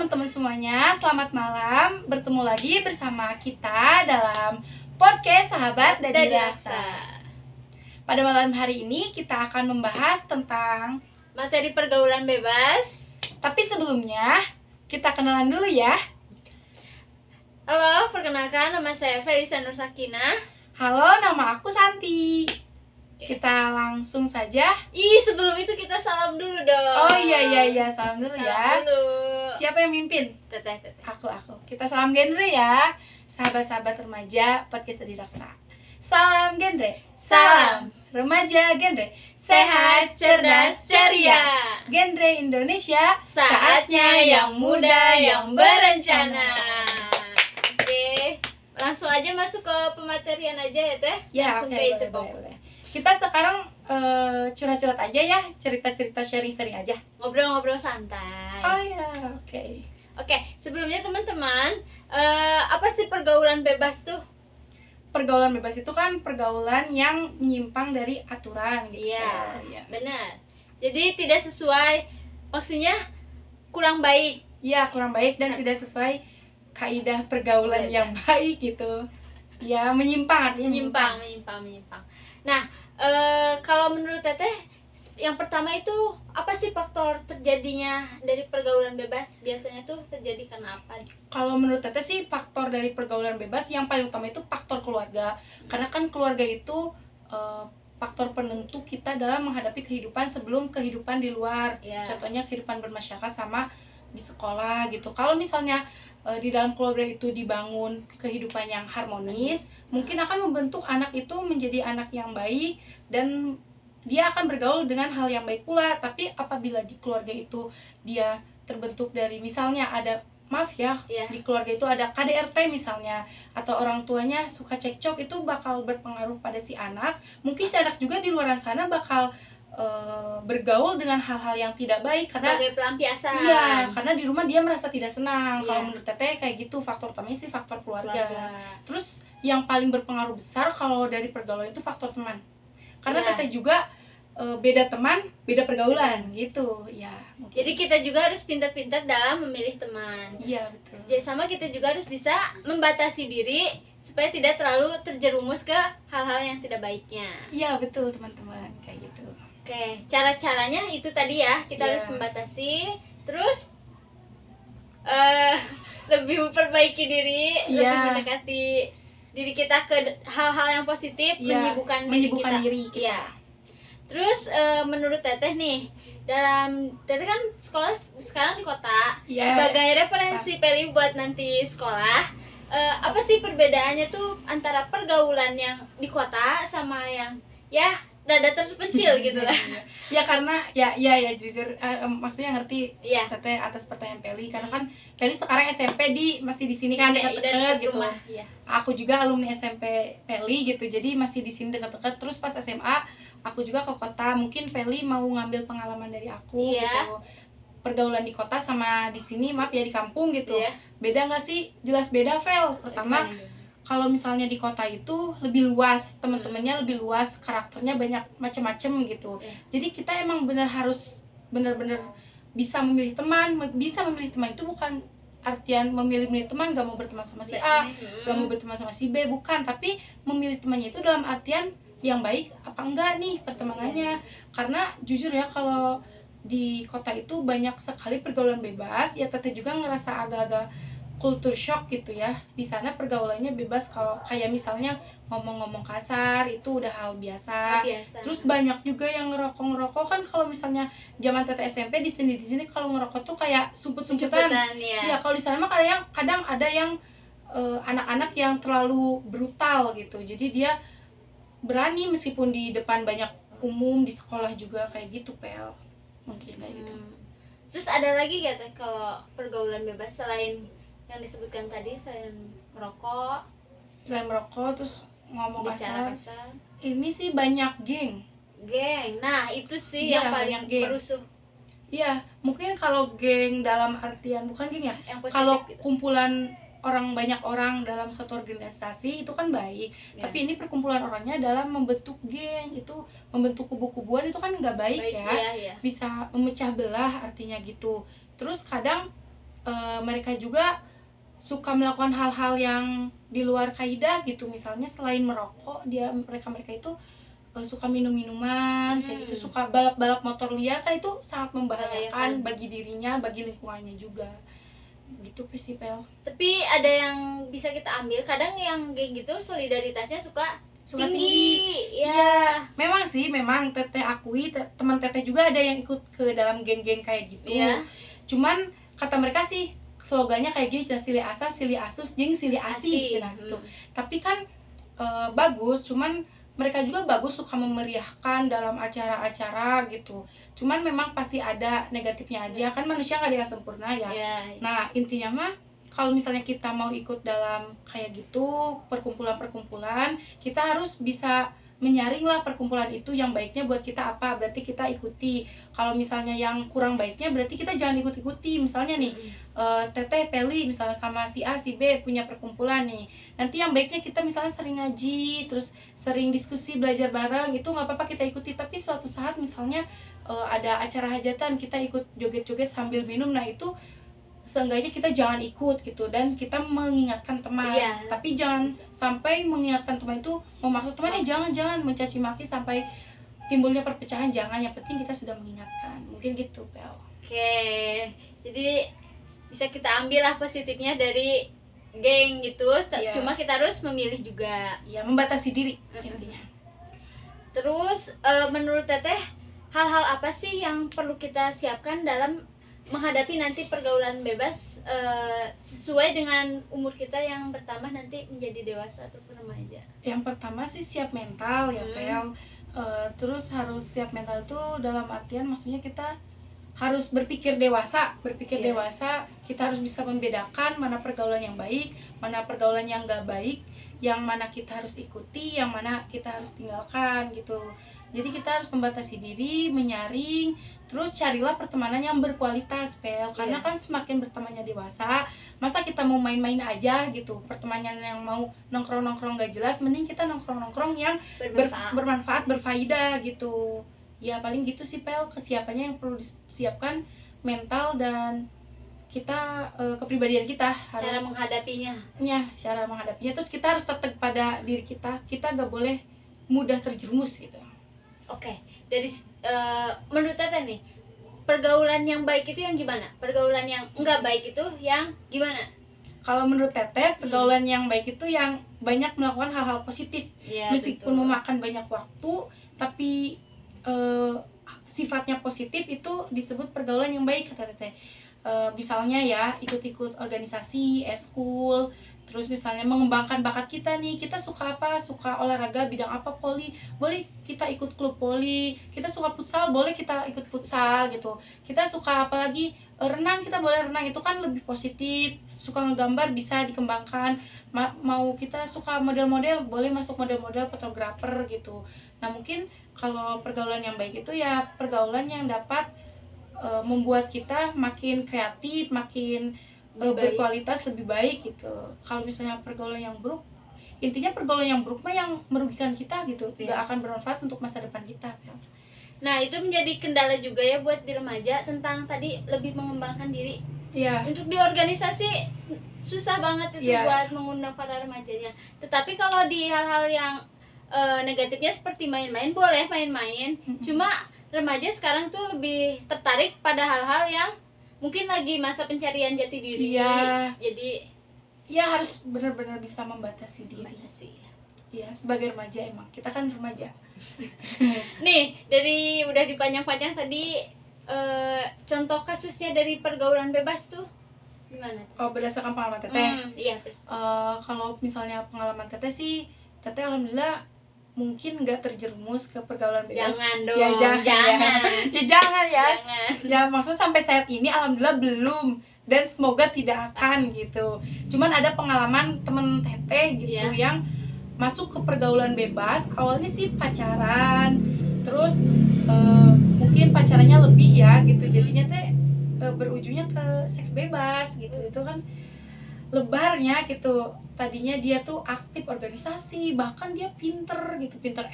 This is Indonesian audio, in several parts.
teman-teman semuanya, selamat malam. Bertemu lagi bersama kita dalam podcast Sahabat Dadi Raksa. Pada malam hari ini kita akan membahas tentang materi pergaulan bebas. Tapi sebelumnya, kita kenalan dulu ya. Halo, perkenalkan nama saya Felisa Nur Sakinah. Halo, nama aku Santi. Kita langsung saja. Sebelum itu kita salam dulu dong. Oh iya, salam dulu ya. Salam dulu. Siapa yang mimpin? Teteh. Aku. Kita salam genre ya. Sahabat-sahabat remaja podcast Dadi Raksa. Salam genre. Salam remaja genre. sehat, cerdas, ceria. Genre Indonesia, Saatnya yang muda yang berencana. Oke, langsung aja masuk ke pematerian aja ya Teh. Ya, langsung oke, ke itu boleh. Kita sekarang curhat-curhat aja ya, cerita-cerita sharing-sharing aja. Ngobrol-ngobrol santai. Oh ya, oke. Oke, sebelumnya teman-teman, apa sih pergaulan bebas tuh? Pergaulan bebas itu kan pergaulan yang menyimpang dari aturan gitu. Iya. Benar. Jadi tidak sesuai, maksudnya kurang baik. Iya, kurang baik dan tidak sesuai kaidah pergaulan yang baik gitu. Ya, menyimpang artinya menyimpang. Nah, kalau menurut Teteh, yang pertama itu apa sih faktor terjadinya dari pergaulan bebas? Biasanya tuh terjadi karena apa? Kalau menurut Teteh sih faktor dari pergaulan bebas yang paling utama itu faktor keluarga. Karena kan keluarga itu faktor penentu kita dalam menghadapi kehidupan sebelum kehidupan di luar. Contohnya kehidupan bermasyarakat sama di sekolah gitu. Kalau misalnya di dalam keluarga itu dibangun kehidupan yang harmonis, mungkin akan membentuk anak itu menjadi anak yang baik dan dia akan bergaul dengan hal yang baik pula. Tapi apabila di keluarga itu dia terbentuk dari misalnya ada di keluarga itu ada KDRT misalnya, atau orang tuanya suka cekcok, itu bakal berpengaruh pada si anak. Mungkin si anak juga di luar sana bakal bergaul dengan hal-hal yang tidak baik karena sebagai pelampiasan. Iya, karena di rumah dia merasa tidak senang. Kalau menurut Teteh kayak gitu, faktor utamanya sih faktor keluarga. Terus yang paling berpengaruh besar kalau dari pergaulan itu faktor teman. Karena Teteh juga beda teman, beda pergaulan gitu. Ya, mungkin. Jadi kita juga harus pintar-pintar dalam memilih teman. Iya, betul. Jadi sama kita juga harus bisa membatasi diri supaya tidak terlalu terjerumus ke hal-hal yang tidak baiknya. Iya, betul teman-teman, kayak gitu. Oke, cara-caranya itu tadi ya, kita harus membatasi, terus lebih memperbaiki diri, lebih mendekati diri kita ke hal-hal yang positif, menyibukkan diri kita. Iya. Terus menurut Teteh nih, dalam Teteh kan sekolah sekarang di kota, sebagai referensi Peli buat nanti sekolah, apa sih perbedaannya tuh antara pergaulan yang di kota sama yang dada terpencil gitu lah. Ya karena ya jujur maksudnya ngerti Teteh atas pertanyaan Peli, karena kan Peli sekarang SMP masih di sini kan dekat-dekat gitu. Aku juga alumni SMP Peli gitu, jadi masih di sini dekat-dekat. Terus pas SMA aku juga ke kota, mungkin Peli mau ngambil pengalaman dari aku gitu. Pergaulan di kota sama di sini, maaf ya di kampung gitu. Beda nggak sih? Jelas beda, Vel. Pertama, kalau misalnya di kota itu lebih luas, teman-temannya lebih luas, karakternya banyak macam-macam gitu. Jadi kita emang harus benar-benar bisa memilih teman. Bisa memilih teman itu bukan artian memilih teman gak mau berteman sama si A, gak mau berteman sama si B, bukan. Tapi memilih temannya itu dalam artian yang baik apa enggak nih pertemanannya. Karena jujur ya, kalau di kota itu banyak sekali pergaulan bebas. Ya Teteh juga ngerasa agak-agak culture shock gitu ya. Di sana pergaulannya bebas, kalau kayak misalnya ngomong-ngomong kasar itu udah hal biasa. Terus banyak juga yang ngerokok kan. Kalau misalnya zaman Teteh SMP di sini kalau ngerokok tuh kayak sumput-sumputan. Ya kalau di sana mah kadang ada yang anak-anak yang terlalu brutal gitu. Jadi dia berani meskipun di depan banyak umum, di sekolah juga kayak gitu, Pel. Mungkin kayak gitu. Terus ada lagi gak Teh kalau pergaulan bebas selain yang disebutkan tadi, selain merokok, terus ngomong kasar. Ini sih banyak geng. Nah itu sih yang paling merusuh. Iya, mungkin kalau geng dalam artian bukan geng ya, kalau gitu. Kumpulan banyak orang dalam suatu organisasi itu kan baik, tapi ini perkumpulan orangnya dalam membentuk geng, itu membentuk kubu-kubuan, itu kan nggak baik ya. Bisa memecah belah artinya gitu. Terus kadang mereka juga suka melakukan hal-hal yang di luar kaidah gitu. Misalnya selain merokok, mereka itu suka minum-minuman kayak gitu, suka balap-balap motor liar, kan itu sangat membahayakan bagi dirinya, bagi lingkungannya juga gitu sih Pel. Tapi ada yang bisa kita ambil, kadang yang kayak gitu solidaritasnya suka tinggi. Ya memang sih, memang teteh akui, teman teteh juga ada yang ikut ke dalam geng-geng kayak gitu ya. Cuman kata mereka sih slogannya kayak gini, sili asa, sili asus, jeung sili asih gitu. Tapi kan bagus, cuman mereka juga bagus, suka memeriahkan dalam acara-acara gitu. Cuman memang pasti ada negatifnya aja, kan manusia nggak ada yang sempurna ya. Nah intinya mah kalau misalnya kita mau ikut dalam kayak gitu perkumpulan-perkumpulan, kita harus bisa menyaring lah perkumpulan itu yang baiknya buat kita apa, berarti kita ikuti. Kalau misalnya yang kurang baiknya berarti kita jangan ikut-ikuti. Misalnya nih teteh Peli misalnya sama si A si B punya perkumpulan nih, nanti yang baiknya kita misalnya sering ngaji, terus sering diskusi, belajar bareng, itu nggak apa-apa kita ikuti. Tapi suatu saat misalnya ada acara hajatan, kita ikut joget-joget sambil minum, nah itu seenggaknya kita jangan ikut gitu, dan kita mengingatkan teman. Tapi jangan sampai mengingatkan teman itu memaksa temannya, jangan mencaci maki sampai timbulnya perpecahan, jangan. Yang penting kita sudah mengingatkan, mungkin gitu Pel. Oke, jadi bisa kita ambil lah positifnya dari geng gitu. Cuma kita harus memilih juga, membatasi diri intinya. Terus menurut teteh, hal-hal apa sih yang perlu kita siapkan dalam menghadapi nanti pergaulan bebas sesuai dengan umur kita yang bertambah nanti menjadi dewasa ataupun remaja? Yang pertama sih siap mental ya Pel. Terus harus siap mental itu dalam artian maksudnya kita harus berpikir dewasa. Dewasa, kita harus bisa membedakan mana pergaulan yang baik, mana pergaulan yang gak baik, yang mana kita harus ikuti, yang mana kita harus tinggalkan gitu. Jadi kita harus membatasi diri, menyaring, terus carilah pertemanan yang berkualitas Pel. Karena kan semakin bertemannya dewasa, masa kita mau main-main aja gitu, pertemanan yang mau nongkrong-nongkrong gak jelas, mending kita nongkrong-nongkrong yang bermanfaat, berfaedah gitu. Ya paling gitu sih Pel, kesiapannya yang perlu disiapkan, mental dan kita kepribadian kita harus cara menghadapinya. Cara menghadapinya. Terus kita harus tetap pada diri kita gak boleh mudah terjerumus gitu. Oke, dari menurut Teteh nih, pergaulan yang baik itu yang gimana? Pergaulan yang enggak baik itu yang gimana? Kalau menurut Teteh, pergaulan yang baik itu yang banyak melakukan hal-hal positif. Meskipun memakan banyak waktu, tapi sifatnya positif, itu disebut pergaulan yang baik kata Teteh. Misalnya ya, ikut-ikut organisasi, eskul, terus misalnya mengembangkan bakat kita nih, kita suka apa, suka olahraga bidang apa, voli, boleh kita ikut klub voli, kita suka futsal, boleh kita ikut futsal gitu, kita suka apalagi renang, kita boleh renang, itu kan lebih positif. Suka ngegambar bisa dikembangkan, mau kita suka model-model, boleh masuk model-model fotografer gitu. Nah mungkin kalau pergaulan yang baik itu ya pergaulan yang dapat membuat kita makin kreatif, makin berkualitas, lebih baik gitu. Kalau misalnya pergaulan yang buruk, intinya pergaulan yang buruk mah yang merugikan kita gitu, nggak akan bermanfaat untuk masa depan kita. Nah itu menjadi kendala juga ya buat di remaja, tentang tadi lebih mengembangkan diri. Untuk di organisasi susah banget itu buat mengundang para remajanya. Tetapi kalau di hal-hal yang negatifnya seperti main-main, boleh main-main. Cuma remaja sekarang tuh lebih tertarik pada hal-hal yang mungkin lagi masa pencarian jati diri. Jadi harus benar-benar bisa membatasi diri. Sebagai remaja, emang kita kan remaja. Nih, dari udah dipanjang-panjang tadi, contoh kasusnya dari pergaulan bebas tuh gimana? Berdasarkan pengalaman Teteh. Iya. Kalau misalnya pengalaman Teteh sih, Teteh alhamdulillah mungkin nggak terjerumus ke pergaulan bebas. Jangan dong. Jangan ya. Maksudnya sampai saat ini alhamdulillah belum, dan semoga tidak akan gitu. Cuman ada pengalaman temen Teteh gitu yang masuk ke pergaulan bebas. Awalnya sih pacaran, terus mungkin pacarannya lebih ya gitu, jadinya teh berujungnya ke seks bebas gitu. Itu kan lebarnya gitu. Tadinya dia tuh aktif organisasi, bahkan dia pinter gitu, pinter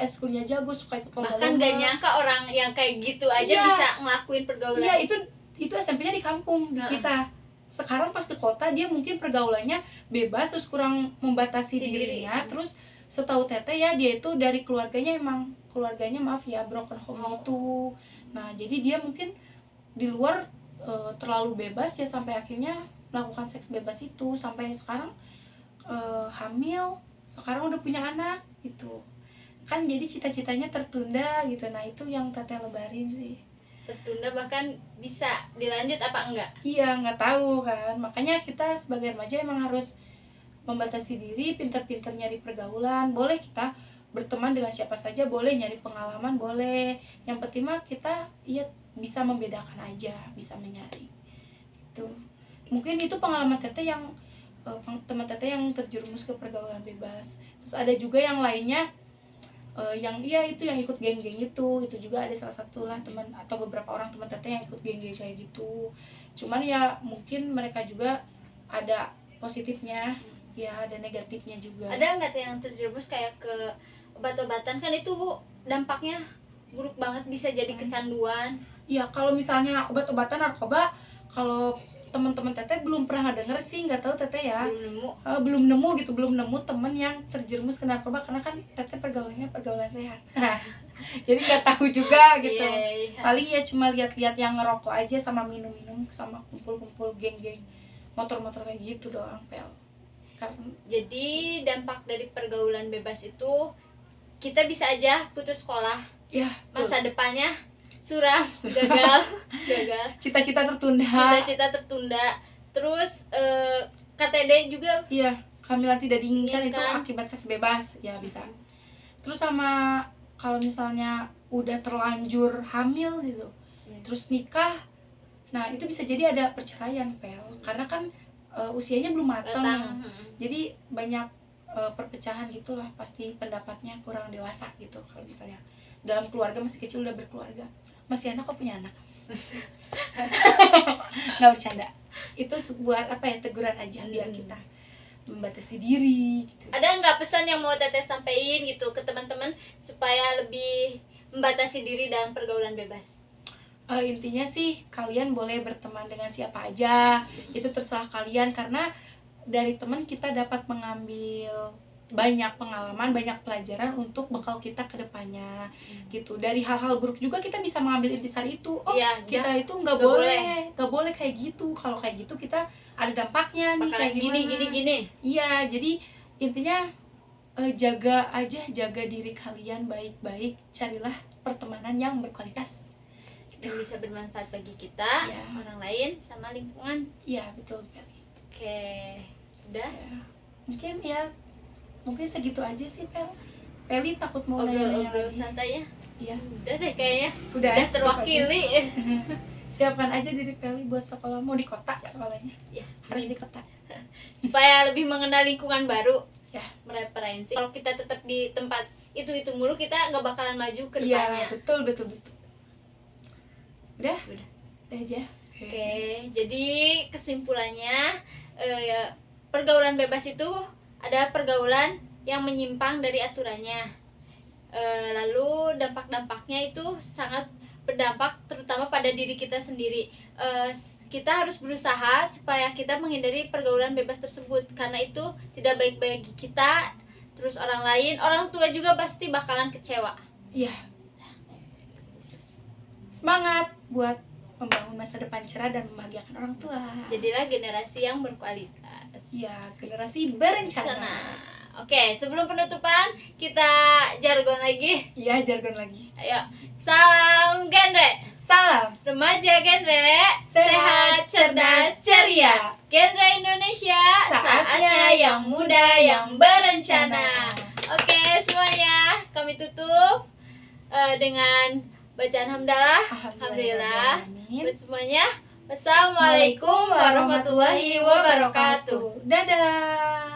eskulnya jago, suka ikut lomba-lomba. Bahkan gak nyangka orang yang kayak gitu aja bisa ngelakuin pergaulan. Itu SMP-nya di kampung di kita. sekarang pas ke kota dia mungkin pergaulannya bebas, terus kurang membatasi dirinya. Terus setahu teteh ya, dia itu dari keluarganya emang keluarganya maaf ya broken home itu. Nah jadi dia mungkin di luar terlalu bebas ya, sampai akhirnya melakukan seks bebas itu, sampai sekarang hamil, sekarang udah punya anak gitu kan. Jadi cita-citanya tertunda gitu. Nah itu yang teteh lebarin sih, tertunda, bahkan bisa dilanjut apa enggak? Iya, nggak tahu kan. Makanya kita sebagai remaja emang harus membatasi diri, pintar-pintar nyari pergaulan. Boleh kita berteman dengan siapa saja, boleh nyari pengalaman, boleh. Yang penting mah kita ya bisa membedakan aja, bisa menyaring. Itu mungkin itu pengalaman teteh yang teman teteh yang terjerumus ke pergaulan bebas. Terus ada juga yang lainnya yang itu yang ikut geng-geng itu juga ada salah satu lah teman atau beberapa orang teman teteh yang ikut geng-geng kayak gitu. Cuman ya mungkin mereka juga ada positifnya, ya ada negatifnya juga. Ada nggak yang terjerumus kayak ke obat-obatan? Kan itu Bu dampaknya buruk banget, bisa jadi kecanduan. Ya kalau misalnya obat-obatan narkoba, kalau teman-teman teteh belum pernah denger sih, nggak tahu teteh ya, belum nemu temen yang terjerumus ke narkoba, karena kan teteh pergaulannya pergaulan sehat. Jadi nggak tahu juga gitu. Paling ya cuma lihat-lihat yang ngerokok aja sama minum-minum sama kumpul-kumpul geng-geng motor-motor kayak gitu doang pel. Jadi dampak dari pergaulan bebas itu kita bisa aja putus sekolah ya, masa depannya suram, gagal cita-cita tertunda, terus KTD juga, iya, kehamilan tidak diinginkan itu akibat seks bebas ya bisa. Terus sama kalau misalnya udah terlanjur hamil gitu, terus nikah, nah itu bisa jadi ada perceraian pel, karena kan usianya belum matang. Jadi banyak perpecahan gitulah, pasti pendapatnya kurang dewasa gitu. Kalau misalnya dalam keluarga masih kecil udah berkeluarga, masih anak kok punya anak. Nggak bercanda, itu buat apa ya, teguran aja biar kita membatasi diri gitu. Ada nggak pesan yang mau teteh sampaikan gitu ke teman-teman supaya lebih membatasi diri dalam pergaulan bebas? Intinya sih kalian boleh berteman dengan siapa aja, itu terserah kalian, karena dari teman kita dapat mengambil banyak pengalaman, banyak pelajaran untuk bekal kita ke depannya gitu. Dari hal-hal buruk juga kita bisa mengambil intisari itu. Kita itu nggak boleh kayak gitu. Kalau kayak gitu kita ada dampaknya nih, kayak gini. Iya, jadi intinya jaga diri kalian baik-baik, carilah pertemanan yang berkualitas yang bisa bermanfaat bagi kita, orang lain, sama lingkungan. Iya, betul sekali. Oke, udah ya. Mungkin segitu aja sih Pel. Peli takut mau nanya-nanya lagi. Santai ya. Iya. Udah deh kayaknya. Udah terwakili. Siapkan aja diri Peli buat sekolah. Mau di kota sekolahnya. Ya, harus di kota. Supaya lebih mengenal lingkungan baru. Ya, mereferensi. Kalau kita tetap di tempat itu mulu, kita nggak bakalan maju ke depannya. Iya, betul. Udah aja. Oke, jadi kesimpulannya pergaulan bebas itu ada pergaulan yang menyimpang dari aturannya. Lalu dampak-dampaknya itu sangat berdampak terutama pada diri kita sendiri. Kita harus berusaha supaya kita menghindari pergaulan bebas tersebut, karena itu tidak baik bagi kita, terus orang lain, orang tua juga pasti bakalan kecewa. Iya. Semangat buat membangun masa depan cerah dan membahagiakan orang tua. Jadilah generasi yang berkualitas. Iya, generasi berencana. Oke, sebelum penutupan kita jargon lagi. Iya, jargon lagi. Ayo, salam genre. Salam remaja genre, sehat, cerdas, ceria. Genre Indonesia, saatnya yang muda yang berencana. Oke, semuanya kami tutup dengan bacaan hamdalah. Alhamdulillah. Buat semuanya, wassalamualaikum warahmatullahi wabarakatuh. Dadah.